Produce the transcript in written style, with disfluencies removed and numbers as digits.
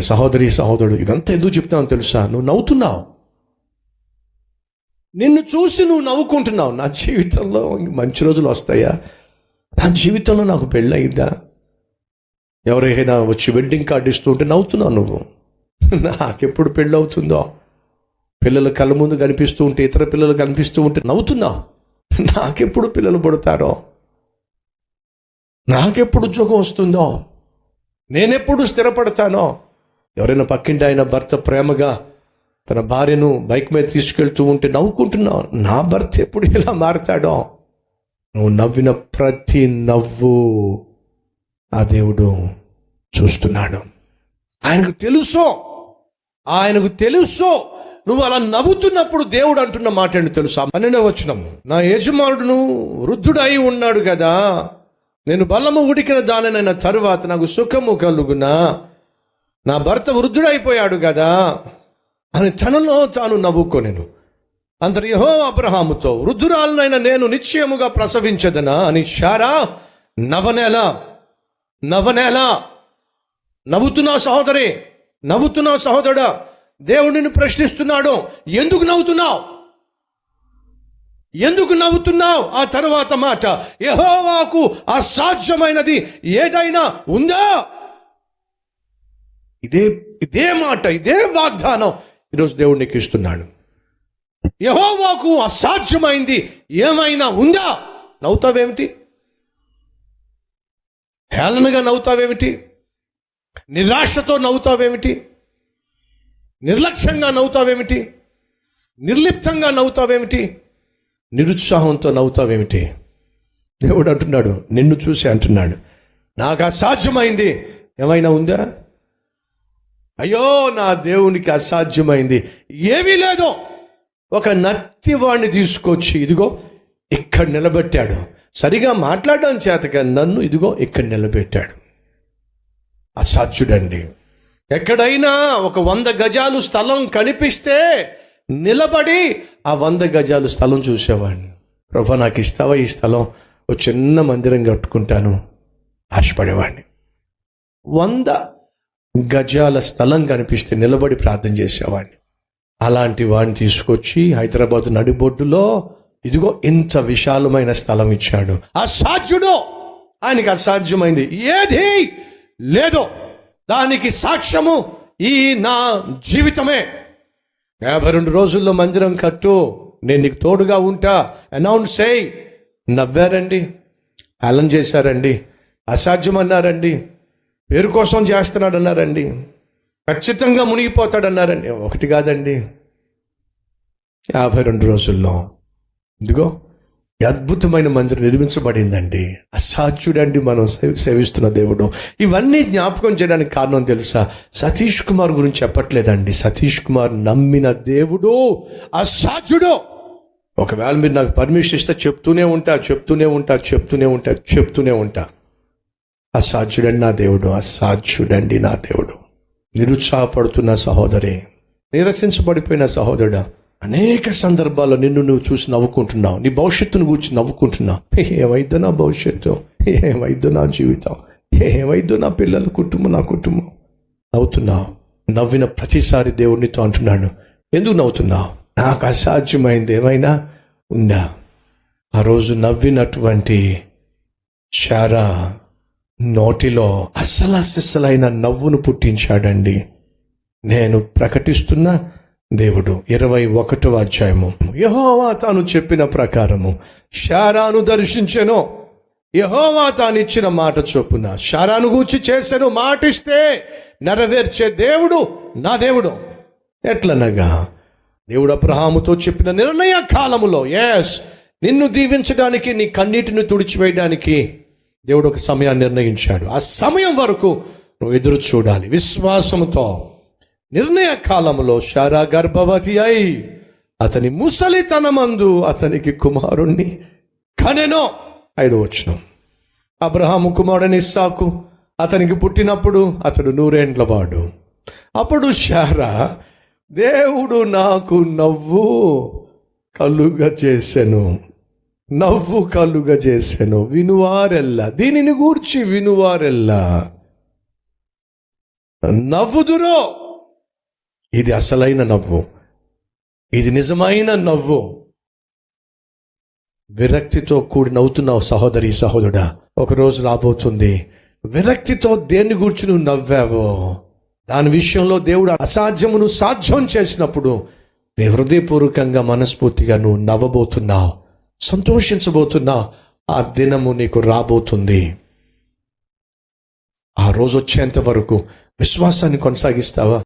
సహోదరి సహోదరుడు, ఇదంతా ఎందుకు చెప్తావు తెలుసా? నువ్వు నవ్వుతున్నావు, నిన్ను చూసి నువ్వు నవ్వుకుంటున్నావు. నా జీవితంలో మంచి రోజులు వస్తాయా? నా జీవితంలో నాకు పెళ్ళి అయిందా? ఎవరైనా వచ్చి వెడ్డింగ్ కార్డు ఇస్తూ ఉంటే నవ్వుతున్నావు నువ్వు. నాకెప్పుడు పెళ్ళి అవుతుందో? పిల్లలు కళ్ళ ముందు కనిపిస్తూ ఉంటే, ఇతర పిల్లలు కనిపిస్తూ ఉంటే నవ్వుతున్నావు. నాకెప్పుడు పిల్లలు పుడతారో, నాకెప్పుడు ఉద్యోగం వస్తుందో, నేనెప్పుడు స్థిరపడతానో. ఎవరైనా పక్కింటి ఆయన భర్త ప్రేమగా తన భార్యను బైక్ మీద తీసుకెళ్తూ ఉంటే నవ్వుకుంటున్నావు. నా భర్త ఎప్పుడు ఇలా మారతాడో? నువ్వు నవ్విన ప్రతి నవ్వు ఆ దేవుడు చూస్తున్నాడు. ఆయనకు తెలుసో నువ్వు అలా నవ్వుతున్నప్పుడు దేవుడు అంటున్న మాట ఏంటి తెలుసా? 12వ వచనం, నా యజమానుడును వృద్ధుడై ఉన్నాడు కదా, నేను బలము ఉడికిన దానినైన తరువాత నాకు సుఖము కలుగునా, నా భర్త వృద్ధుడైపోయాడు కదా అని తనలో తాను నవ్వుకొనెను. అంతటి యెహోవా అబ్రహాముతో, వృద్ధురాలనైన నేను నిశ్చయముగా ప్రసవించదనా అని శారా నవనేలా. నవ్వుతున్నావు సహోదరి, నవ్వుతున్నావు సహోదరుడా. దేవుడు నిన్ను ప్రశ్నిస్తున్నాడు, ఎందుకు నవ్వుతున్నావు? ఆ తర్వాత మాట, యెహోవాకు అసాధ్యమైనది ఏదైనా ఉందా? ఇదే మాట, ఇదే వాగ్దానం ఈరోజు దేవుడు నీకు ఇస్తున్నాడు. యెహోవాకు అసాధ్యమైంది ఏమైనా ఉందా? నవ్వుతావేమిటి? హేళనగా నవ్వుతావేమిటి? నిరాశతో నవ్వుతావేమిటి? నిర్లక్ష్యంగా నవ్వుతావేమిటి? నిర్లిప్తంగా నవ్వుతావేమిటి? నిరుత్సాహంతో నవ్వుతావేమిటి? దేవుడు అంటున్నాడు, నిన్ను చూసి అంటున్నాడు, నాకు అసాధ్యమైంది ఏమైనా ఉందా? అయ్యో, నా దేవునికి అసాధ్యమైంది ఏమీ లేదు. ఒక నత్తివాణ్ణి తీసుకొచ్చి ఇదిగో ఇక్కడ నిలబెట్టాడు. సరిగా మాట్లాడడం చేతగా నన్ను ఇదిగో ఇక్కడ నిలబెట్టాడు. అసాధ్యుడండి. ఎక్కడైనా ఒక 100 గజాలు స్థలం కనిపిస్తే నిలబడి ఆ 100 గజాలు స్థలం చూసేవాడిని. ప్రభా, నాకు ఇస్తావా ఈ స్థలం? ఒక చిన్న మందిరం కట్టుకుంటాను ఆశపడేవాడిని. 100 గజాల స్థలం కనిపిస్తే నిలబడి ప్రార్థన చేసేవాడిని. అలాంటి వాడిని తీసుకొచ్చి హైదరాబాద్ నడిబొడ్డులో ఇదిగో ఇంత విశాలమైన స్థలం ఇచ్చాడు. అసాధ్యుడు, ఆయనకి అసాధ్యమైంది ఏది లేదో. దానికి సాక్ష్యము ఈ నా జీవితమే. 52 రోజుల్లో మందిరం కట్టు, నేను నీకు తోడుగా ఉంటా, అనౌన్స్ చేయి. నవ్వారండి, హేళన చేశారండి, అసాధ్యం అన్నారండి, పేరు కోసం చేస్తున్నాడు అన్నారండి, ఖచ్చితంగా మునిగిపోతాడన్నారండి. ఒకటి కాదండి, 52 రోజుల్లో ఇదిగో అద్భుతమైన మందిరం నిర్మించబడిందండి. అసాధ్యుడండి మనం సేవిస్తున్న దేవుడు. ఇవన్నీ జ్ఞాపకం చేయడానికి కారణం తెలుసా? సతీష్ కుమార్ గురించి చెప్పట్లేదండి. సతీష్ కుమార్ నమ్మిన దేవుడు అసాధ్యుడు. ఒకవేళ మీరు నాకు పర్మిషన్ ఇస్తే చెప్తూనే ఉంటా. అసాధ్యుడండి నా దేవుడు, అసాధ్యుడండి నా దేవుడు. నిరుత్సాహపడుతున్న సహోదరి, నిరసించబడిపోయిన సహోదరుడా, అనేక సందర్భాల్లో నువ్వు చూసి నవ్వుకుంటున్నావు. నీ భవిష్యత్తును గురించి నవ్వుకుంటున్నావు. ఏమైద్దో నా భవిష్యత్తు, ఏమైద్దో నా జీవితం, ఏమైద్దో నా పిల్లల కుటుంబం, నా కుటుంబం. నవ్వుతున్నావు. నవ్విన ప్రతిసారి దేవుడినితో అంటున్నాడు, ఎందుకు నవ్వుతున్నావు? నాకు అసాధ్యమైంది ఏమైనా ఉందా? ఆ రోజు నవ్వినటువంటి శారా నోటిలో అసలైన నవ్వును పుట్టించాడండి. నేను ప్రకటిస్తున్న దేవుడు 21వ అధ్యాయము, యెహోవా తాను చెప్పిన ప్రకారము శారాను దర్శించెను. యెహోవా తాను ఇచ్చిన మాట చొప్పున శారాను గూర్చి చేసెను. మాటిస్తే నెరవేర్చే దేవుడు నా దేవుడు. ఎట్లనగా దేవుడు అబ్రహాముతో చెప్పిన నిర్ణయ కాలములో, నిన్ను దీవించడానికి, నీ కన్నీటిని తుడిచివేయడానికి దేవుడు ఒక సమయాన్ని నిర్ణయించాడు. ఆ సమయం వరకు నువ్వు ఎదురు చూడాలి విశ్వాసముతో. నిర్ణయ కాలంలో శారా గర్భవతి అయి అతని ముసలితనమందు అతనికి కుమారుణ్ణి కనెను. 5వ వచనం, అబ్రహాము కుమారుడైన ఇస్సాకు అతనికి పుట్టినప్పుడు అతడు 100 ఏండ్ల వాడు. అప్పుడు శారా, దేవుడు నాకు నవ్వు కలుగ చేసెను, వినువారెల్లా, దీనిని గూర్చి వినువారెల్లా నవ్వుదురో. ఇది అసలైన నవ్వు, ఇది నిజమైన నవ్వు. విరక్తితో కూడి నవ్వుతున్నావు సహోదరి సహోదరుడా, ఒకరోజు రాబోతుంది విరక్తితో దేన్ని గూర్చి నువ్వు నవ్వావో దాని విషయంలో దేవుడు అసాధ్యమును సాధ్యం చేసినప్పుడు నీ హృదయపూర్వకంగా మనస్ఫూర్తిగా నువ్వు నవ్వబోతున్నావు, సంతోషించబోతున్నావు. ఆ దినము నీకు రాబోతుంది. ఆ రోజు వచ్చేంత వరకు విశ్వాసాన్ని కొనసాగిస్తావా?